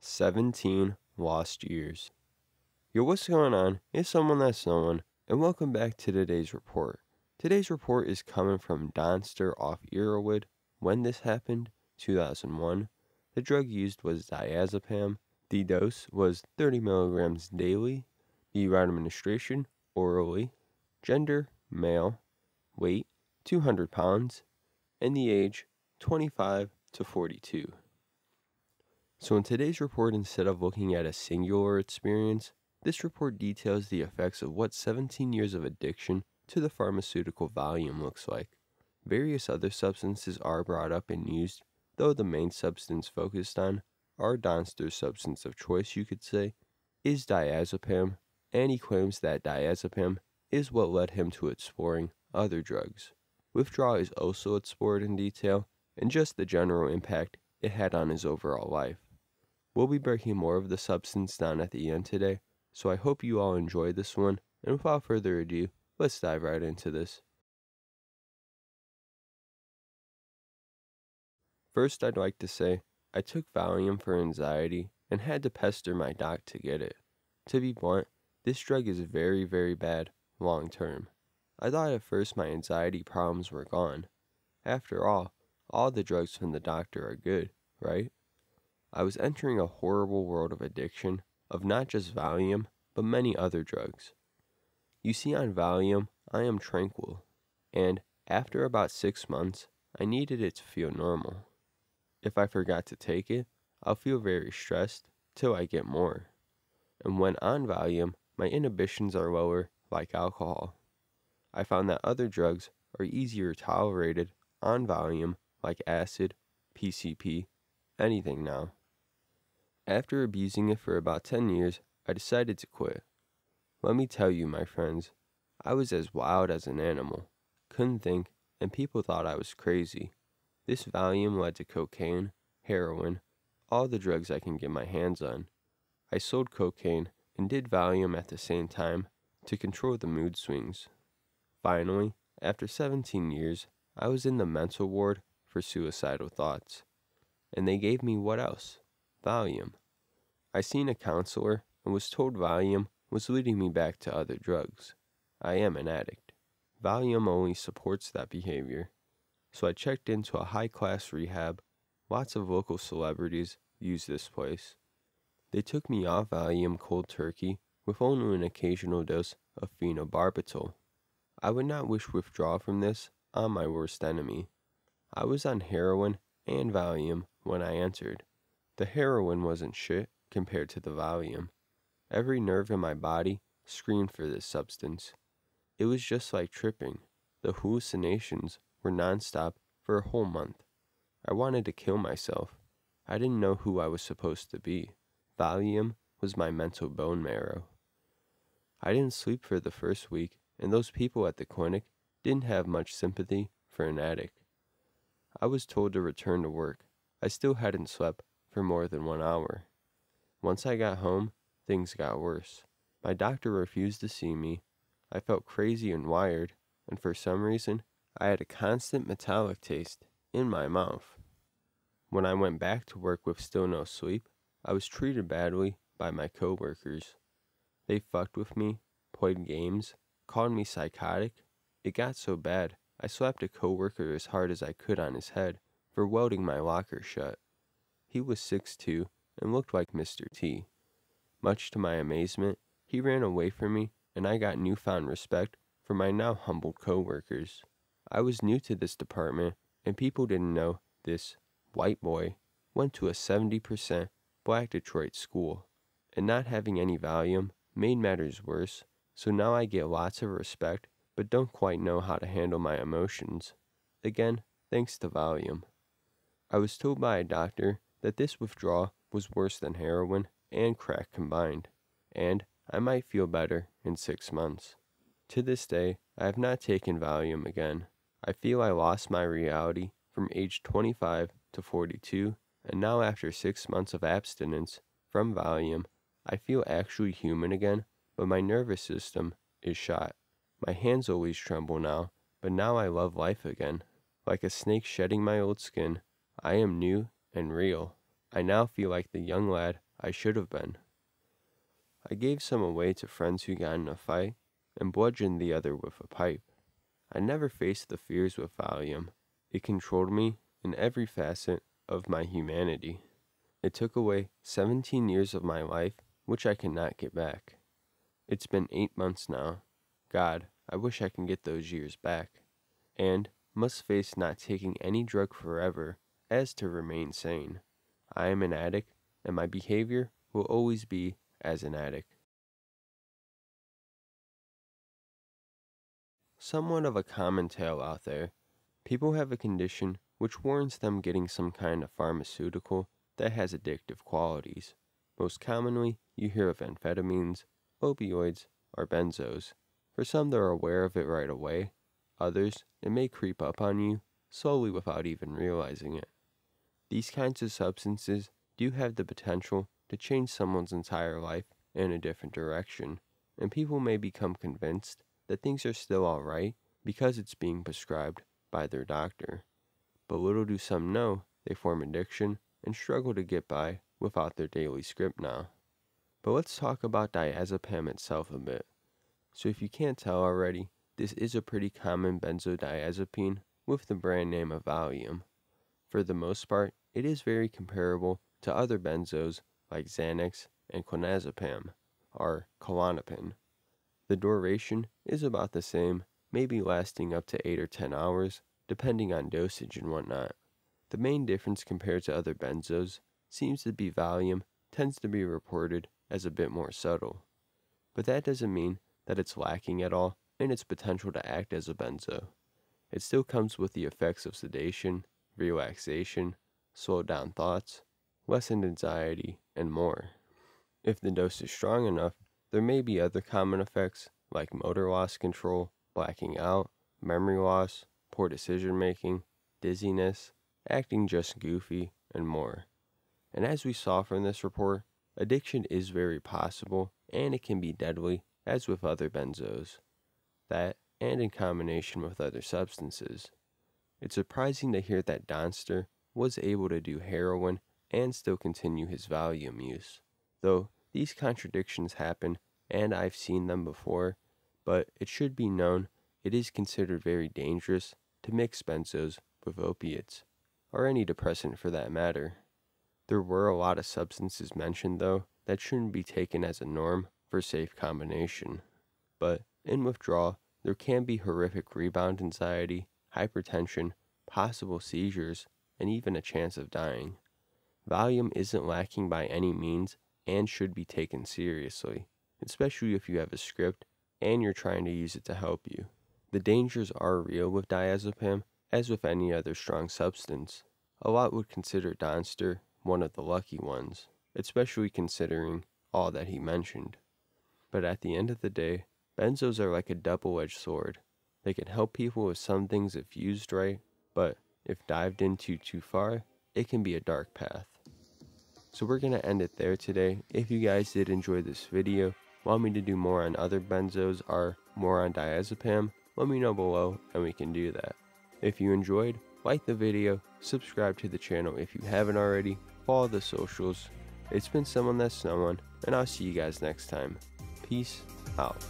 17 lost years. Yo, what's going on? It's someone that's no one, and welcome back to today's report. Today's report is coming from Donster off Irrwood. When this happened, 2001. The drug used was Diazepam. The dose was 30 milligrams daily. The route administration, orally. Gender, male. Weight, 200 pounds. And the age, 25 to 42. So in today's report, instead of looking at a singular experience, this report details the effects of what 17 years of addiction to the pharmaceutical Valium looks like. Various other substances are brought up and used, though the main substance focused on, our Donster's substance of choice you could say, is Diazepam, and he claims that Diazepam is what led him to exploring other drugs. Withdrawal is also explored in detail, and just the general impact it had on his overall life. We'll be breaking more of the substance down at the end today, so I hope you all enjoyed this one, and without further ado, let's dive right into this. First, I'd like to say, I took Valium for anxiety and had to pester my doc to get it. To be blunt, this drug is very, very bad long term. I thought at first my anxiety problems were gone. After all the drugs from the doctor are good, right? I was entering a horrible world of addiction, of not just Valium, but many other drugs. You see, on Valium, I am tranquil, and after about 6 months, I needed it to feel normal. If I forgot to take it, I'll feel very stressed till I get more. And when on Valium, my inhibitions are lower, like alcohol. I found that other drugs are easier tolerated on Valium, like acid, PCP, anything now. After abusing it for about 10 years, I decided to quit. Let me tell you, my friends, I was as wild as an animal, couldn't think, and people thought I was crazy. This Valium led to cocaine, heroin, all the drugs I can get my hands on. I sold cocaine and did Valium at the same time to control the mood swings. Finally, after 17 years, I was in the mental ward for suicidal thoughts. And they gave me what else? Valium. I seen a counselor and was told Valium was leading me back to other drugs. I am an addict. Valium only supports that behavior. So I checked into a high-class rehab. Lots of local celebrities use this place. They took me off Valium cold turkey with only an occasional dose of phenobarbital. I would not wish withdrawal from this on my worst enemy. I was on heroin and Valium when I entered. The heroin wasn't shit compared to the Valium. Every nerve in my body screamed for this substance. It was just like tripping. The hallucinations were nonstop for a whole month. I wanted to kill myself. I didn't know who I was supposed to be. Valium was my mental bone marrow. I didn't sleep for the first week, and those people at the clinic didn't have much sympathy for an addict. I was told to return to work. I still hadn't slept for more than 1 hour. Once I got home, things got worse. My doctor refused to see me. I felt crazy and wired, and for some reason, I had a constant metallic taste in my mouth. When I went back to work with still no sleep, I was treated badly by my coworkers. They fucked with me, played games, called me psychotic. It got so bad, I slapped a coworker as hard as I could on his head for welding my locker shut. He was 6'2" and looked like Mr. T. Much to my amazement, he ran away from me, and I got newfound respect for my now humbled coworkers. I was new to this department, and people didn't know this white boy went to a 70% black Detroit school, and not having any Valium made matters worse, so now I get lots of respect, but don't quite know how to handle my emotions. Again, thanks to Valium. I was told by a doctor that this withdrawal was worse than heroin and crack combined, and I might feel better in 6 months. To this day, I have not taken Valium again. I feel I lost my reality from age 25 to 42, and now after 6 months of abstinence from Valium, I feel actually human again, but my nervous system is shot. My hands always tremble now, but now I love life again. Like a snake shedding my old skin, I am new and real. I now feel like the young lad I should have been. I gave some away to friends who got in a fight and bludgeoned the other with a pipe. I never faced the fears with Valium. It controlled me in every facet of my humanity. It took away 17 years of my life, which I cannot get back. It's been 8 months now. God, I wish I can get those years back. And must face not taking any drug forever as to remain sane. I am an addict, and my behavior will always be as an addict. Somewhat of a common tale out there. People have a condition which warrants them getting some kind of pharmaceutical that has addictive qualities. Most commonly, you hear of amphetamines, opioids, or benzos. For some, they're aware of it right away. Others, it may creep up on you, slowly without even realizing it. These kinds of substances do have the potential to change someone's entire life in a different direction, and people may become convinced that things are still alright because it's being prescribed by their doctor. But little do some know they form addiction and struggle to get by without their daily script now. But let's talk about diazepam itself a bit. So if you can't tell already, this is a pretty common benzodiazepine with the brand name of Valium. For the most part, it is very comparable to other benzos like Xanax and clonazepam, or Klonopin. The duration is about the same, maybe lasting up to 8 or 10 hours, depending on dosage and whatnot. The main difference compared to other benzos seems to be Valium tends to be reported as a bit more subtle. But that doesn't mean that it's lacking at all in its potential to act as a benzo. It still comes with the effects of sedation, relaxation, slowed down thoughts, lessened anxiety, and more. If the dose is strong enough, there may be other common effects like motor loss control, blacking out, memory loss, poor decision making, dizziness, acting just goofy, and more. And as we saw from this report, addiction is very possible and it can be deadly as with other benzos. That, and in combination with other substances. It's surprising to hear that Donster was able to do heroin and still continue his Valium use. Though these contradictions happen, and I've seen them before, but it should be known it is considered very dangerous to mix benzos with opiates, or any depressant for that matter. There were a lot of substances mentioned though that shouldn't be taken as a norm for safe combination. But in withdrawal, there can be horrific rebound anxiety, hypertension, possible seizures, and even a chance of dying. Valium isn't lacking by any means and should be taken seriously, especially if you have a script and you're trying to use it to help you. The dangers are real with diazepam, as with any other strong substance. A lot would consider Donster one of the lucky ones, especially considering all that he mentioned. But at the end of the day, benzos are like a double-edged sword. They can help people with some things if used right, but if dived into too far, it can be a dark path. So we're going to end it there today. If you guys did enjoy this video, want me to do more on other benzos or more on diazepam, let me know below and we can do that. If you enjoyed, like the video, subscribe to the channel if you haven't already, follow the socials. It's been Someone That's No One, and I'll see you guys next time. Peace out.